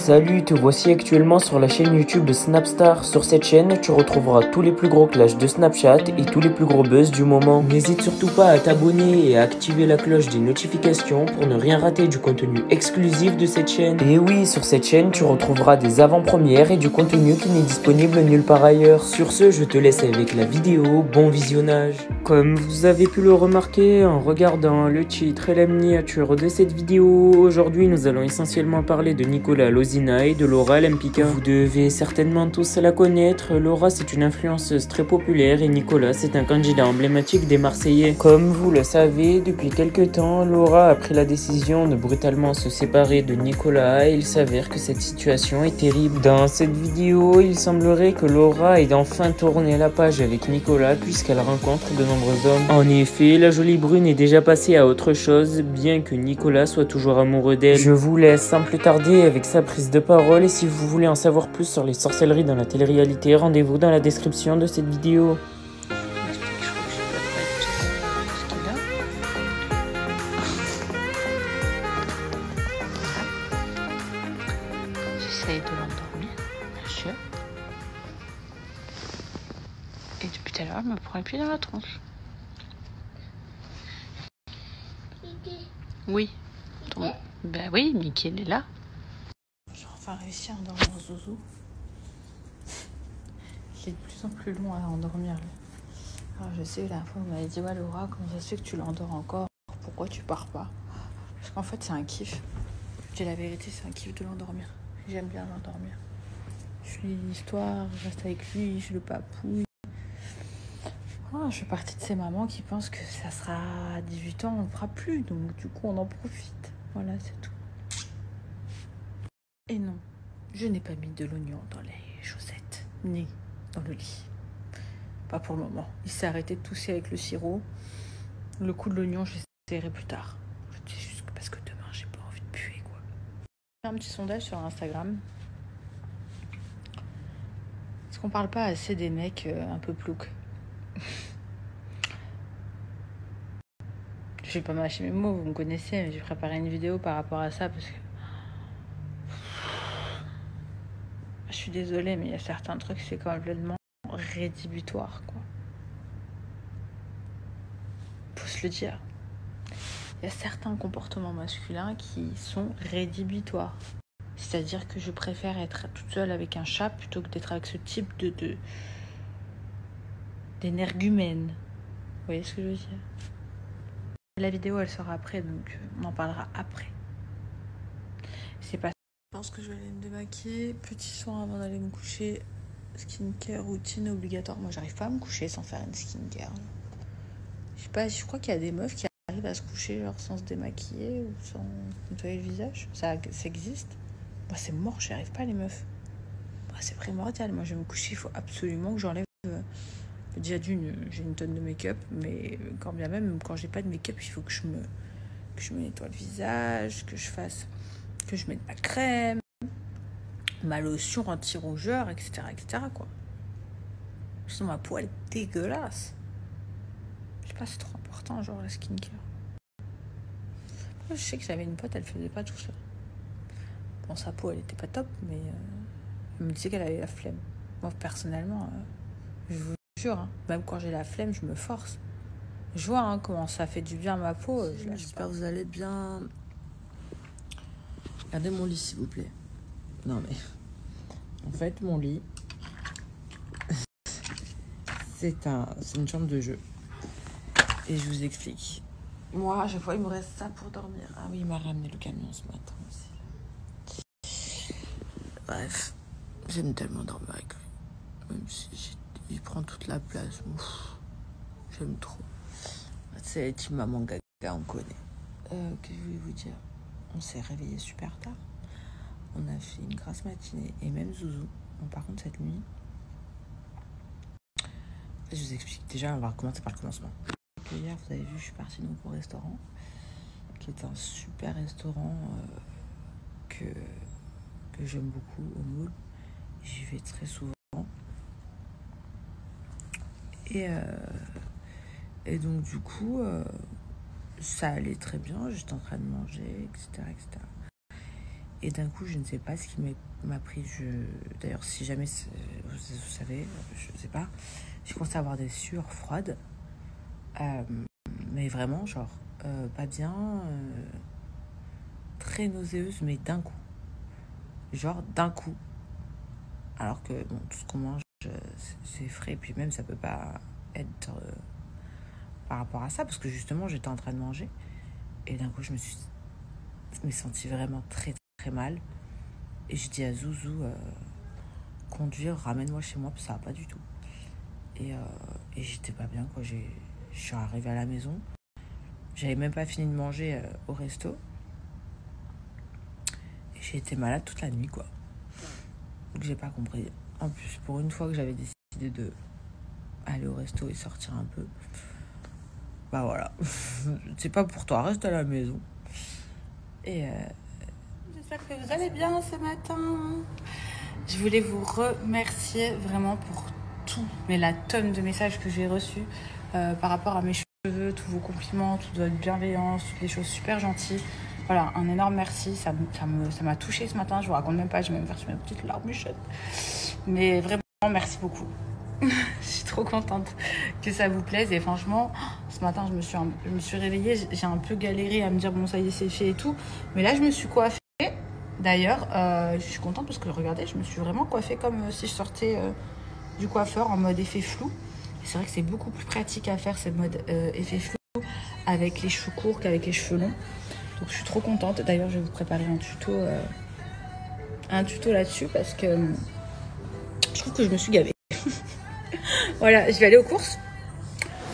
Salut, te voici actuellement sur la chaîne YouTube de Snapstar. Sur cette chaîne, tu retrouveras tous les plus gros clashs de Snapchat et tous les plus gros buzz du moment. N'hésite surtout pas à t'abonner et à activer la cloche des notifications pour ne rien rater du contenu exclusif de cette chaîne. Et oui, sur cette chaîne, tu retrouveras des avant-premières et du contenu qui n'est disponible nulle part ailleurs. Sur ce, je te laisse avec la vidéo. Bon visionnage. Comme vous avez pu le remarquer en regardant le titre et la miniature de cette vidéo, aujourd'hui nous allons essentiellement parler de Nicolas Lozina et de Laura Lempicka. Vous devez certainement tous la connaître. Laura, c'est une influenceuse très populaire et Nicolas, c'est un candidat emblématique des Marseillais. Comme vous le savez, depuis quelques temps, Laura a pris la décision de brutalement se séparer de Nicolas et il s'avère que cette situation est terrible. Dans cette vidéo, il semblerait que Laura ait enfin tourné la page avec Nicolas puisqu'elle rencontre de nombreux hommes. En effet, la jolie brune est déjà passée à autre chose, bien que Nicolas soit toujours amoureux d'elle. Je vous laisse sans plus tarder avec sa prise de parole et si vous voulez en savoir plus sur les sorcelleries dans la télé-réalité, rendez-vous dans la description de cette vidéo. J'essaye de l'endormir, bien sûr. Et depuis tout à l'heure, elle me prend les pieds dans la tronche. Oui. Ben oui, Mickey, elle est là. J'ai enfin réussi à endormir Zouzou. Il est de plus en plus long à endormir. Lui. Alors je sais, la fois, on m'avait dit, ouais Laura, comment ça se fait que tu l'endors encore? Pourquoi tu pars pas? Parce qu'en fait, c'est un kiff. Je dis la vérité, c'est un kiff de l'endormir. J'aime bien l'endormir. Je lis l'histoire, je reste avec lui, je le papouille. Oh, je fais partie de ces mamans qui pensent que ça sera à 18 ans, on ne fera plus. Donc du coup, on en profite. Voilà, c'est tout. Et non, je n'ai pas mis de l'oignon dans les chaussettes, ni dans le lit. Pas pour le moment. Il s'est arrêté de tousser avec le sirop. Le coup de l'oignon, je l'essayerai plus tard. Je dis juste parce que demain, j'ai pas envie de puer, quoi. Un petit sondage sur Instagram. Est-ce qu'on parle pas assez des mecs un peu ploucs? Je vais pas mâcher mes mots, vous me connaissez, mais j'ai préparé une vidéo par rapport à ça parce que je suis désolée, mais il y a certains trucs, c'est complètement rédhibitoire, quoi. Faut se le dire. Il y a certains comportements masculins qui sont rédhibitoires. C'est-à-dire que je préfère être toute seule avec un chat plutôt que d'être avec ce type d'énergumène. Vous voyez ce que je veux dire? La vidéo, elle sera après, donc on en parlera après. C'est pas... Je pense que je vais aller me démaquiller. Petit soin avant d'aller me coucher. Skincare, routine obligatoire. Moi, j'arrive pas à me coucher sans faire une skincare. Je sais pas, je crois qu'il y a des meufs qui arrivent à se coucher genre sans se démaquiller ou sans nettoyer le visage. Ça existe. Moi, c'est mort, j'y arrive pas, les meufs. Moi, c'est primordial. Moi, je vais me coucher, il faut absolument que j'enlève... Déjà d'une, j'ai une tonne de make-up, mais quand bien même, quand j'ai pas de make-up, il faut que je me nettoie le visage, que je mette ma crème, ma lotion anti-rougeur, etc., etc., quoi. Sinon, ma peau, elle est dégueulasse. Je sais pas, c'est trop important, genre la skincare. Moi, je sais que j'avais une pote, elle faisait pas tout ça. Bon, sa peau, elle était pas top, mais elle me disait qu'elle avait la flemme. Moi, personnellement, je vous jure, hein, même quand j'ai la flemme, je me force. Je vois hein, comment ça fait du bien à ma peau. J'espère que vous allez bien. Regardez mon lit, s'il vous plaît. Non, mais... En fait, mon lit... c'est une chambre de jeu. Et je vous explique. Moi, à chaque fois, il me reste ça pour dormir. Ah oui, il m'a ramené le camion ce matin aussi. Bref, j'aime tellement dormir avec lui. Même si il prend toute la place. Ouf, j'aime trop. C'est team maman gaga, on connaît. Que je voulais vous dire? On s'est réveillé super tard. On a fait une grasse matinée. Et même Zouzou. Bon, par contre, cette nuit... Je vous explique. Déjà, on va commencer par le commencement. Hier, vous avez vu, je suis partie donc au restaurant. Qui est un super restaurant que j'aime beaucoup au Moule. J'y vais très souvent. Et donc, du coup... ça allait très bien, j'étais en train de manger, etc., etc. Et d'un coup, je ne sais pas ce qui m'a pris. D'ailleurs, si jamais vous savez, je ne sais pas, j'ai commencé à avoir des sueurs froides. Mais vraiment, genre, pas bien, très nauséeuse, mais d'un coup. Genre, d'un coup. Alors que, bon, tout ce qu'on mange, c'est frais. Puis même, ça peut pas être par rapport à ça, parce que justement, j'étais en train de manger. Et d'un coup, je me sentis vraiment très, très mal. Et je dis à Zouzou, conduire, ramène-moi chez moi, parce que ça va pas du tout. Et j'étais pas bien, quoi. Je suis arrivée à la maison. J'avais même pas fini de manger au resto. Et j'ai été malade toute la nuit, quoi. Donc j'ai pas compris. En plus, pour une fois que j'avais décidé de aller au resto et sortir un peu, bah voilà. C'est pas pour toi, reste à la maison. Et j'espère que vous allez bien ce matin. Je voulais vous remercier vraiment pour tout, mais la tonne de messages que j'ai reçus par rapport à mes cheveux, tous vos compliments, toute votre bienveillance, toutes les choses super gentilles. Voilà, un énorme merci, ça m'a touchée ce matin, je vous raconte même pas, j'ai même versé mes petites larmichettes. Mais vraiment, merci beaucoup. Je suis trop contente que ça vous plaise et franchement, ce matin, je me suis réveillée, j'ai un peu galéré à me dire bon ça y est c'est fait et tout, mais là je me suis coiffée. D'ailleurs, je suis contente parce que regardez, je me suis vraiment coiffée comme si je sortais du coiffeur en mode effet flou. Et c'est vrai que c'est beaucoup plus pratique à faire ce mode effet flou avec les cheveux courts qu'avec les cheveux longs. Donc je suis trop contente. D'ailleurs, je vais vous préparer un tuto là-dessus parce que je trouve que je me suis gavée. Voilà, je vais aller aux courses.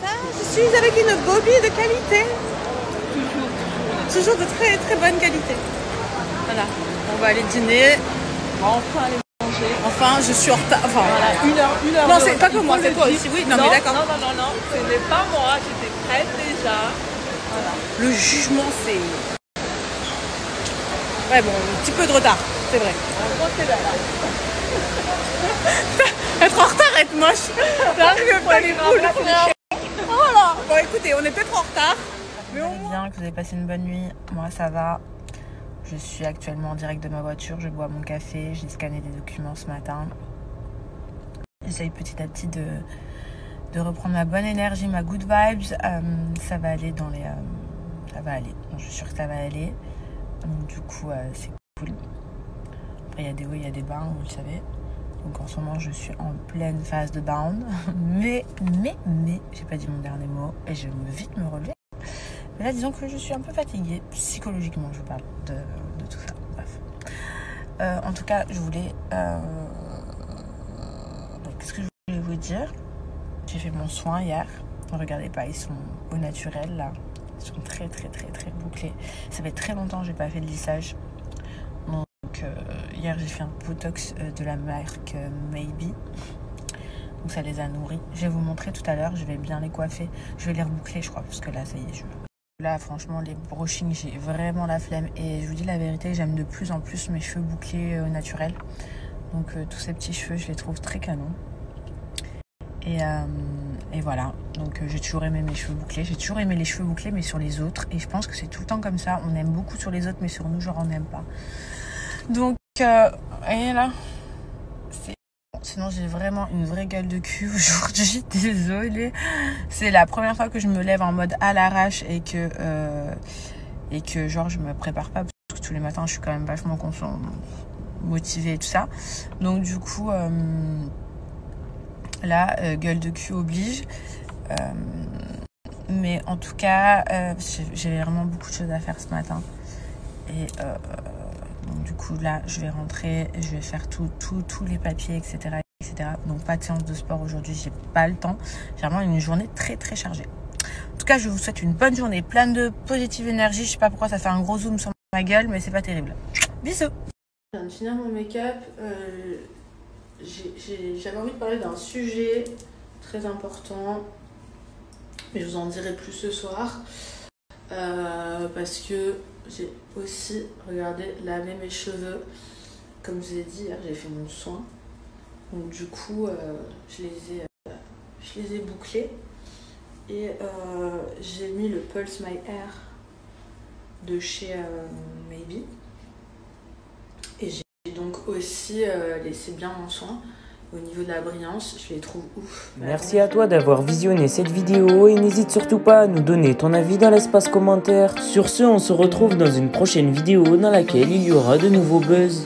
Je suis avec une bobby de qualité. Toujours de très très bonne qualité. Voilà, on va aller dîner. Enfin aller manger. Enfin, je suis en retard. Enfin, voilà, une heure. Non, c'est pas comme moi, c'est toi aussi. Oui, non, mais d'accord. Non, ce n'est pas moi. J'étais prête déjà. Voilà. Le jugement, c'est... Ouais, bon, un petit peu de retard, c'est vrai. Moi, c'est là. Être en retard, être moche. Voilà. Bon, écoutez, on est peut-être en retard. Mais on est bien, que vous avez passé une bonne nuit. Moi, ça va. Je suis actuellement en direct de ma voiture. Je bois mon café. J'ai scanné des documents ce matin. J'essaye petit à petit de reprendre ma bonne énergie, ma good vibes. Ça va aller dans les... ça va aller. Je suis sûre que ça va aller. Donc, du coup, c'est cool. Après, il y a des hauts, il y a des bas, vous le savez. Donc, en ce moment, je suis en pleine phase de down. Mais, j'ai pas dit mon dernier mot. Et je vais vite me relever. Mais là, disons que je suis un peu fatiguée. Psychologiquement, je parle de tout ça. Bref. En tout cas, je voulais... qu'est-ce que je voulais vous dire? J'ai fait mon soin hier. Regardez pas, ils sont au naturel, là. Ils sont très, très, très, très bouclés. Ça fait très longtemps que j'ai pas fait de lissage. Donc, hier, j'ai fait un botox de la marque Maybe. Donc, ça les a nourris. Je vais vous montrer tout à l'heure. Je vais bien les coiffer. Je vais les reboucler, je crois, parce que là, ça y est, Là, franchement, les brushings, j'ai vraiment la flemme. Et je vous dis la vérité, j'aime de plus en plus mes cheveux bouclés naturels. Donc, tous ces petits cheveux, je les trouve très canons. Et voilà, donc j'ai toujours aimé mes cheveux bouclés. J'ai toujours aimé les cheveux bouclés, mais sur les autres. Et je pense que c'est tout le temps comme ça. On aime beaucoup sur les autres, mais sur nous, genre, on n'aime pas. Donc, et là, sinon, j'ai vraiment une vraie gueule de cul aujourd'hui. Désolée. C'est la première fois que je me lève en mode à l'arrache et que genre, je me prépare pas. Parce que tous les matins, je suis quand même vachement motivée et tout ça. Donc, du coup... Là, gueule de cul oblige. Mais en tout cas, j'ai vraiment beaucoup de choses à faire ce matin. Et donc du coup, là, je vais rentrer. Je vais faire tous les papiers, etc. Donc, pas de séance de sport aujourd'hui. J'ai pas le temps. J'ai vraiment une journée très, très chargée. En tout cas, je vous souhaite une bonne journée. Pleine de positive énergie. Je sais pas pourquoi ça fait un gros zoom sur ma gueule, mais c'est pas terrible. Bisous. Je viens de finir mon make-up. J'avais envie de parler d'un sujet très important, mais je vous en dirai plus ce soir parce que j'ai aussi, regardé, lavé mes cheveux. Comme je vous ai dit, hier j'ai fait mon soin, donc du coup je les ai bouclés et j'ai mis le Pulse My Hair de chez Maybe. Et j'ai donc aussi laissé bien mon soin. Au niveau de la brillance, je les trouve ouf. Merci à toi d'avoir visionné cette vidéo et n'hésite surtout pas à nous donner ton avis dans l'espace commentaire. Sur ce, on se retrouve dans une prochaine vidéo dans laquelle il y aura de nouveaux buzz.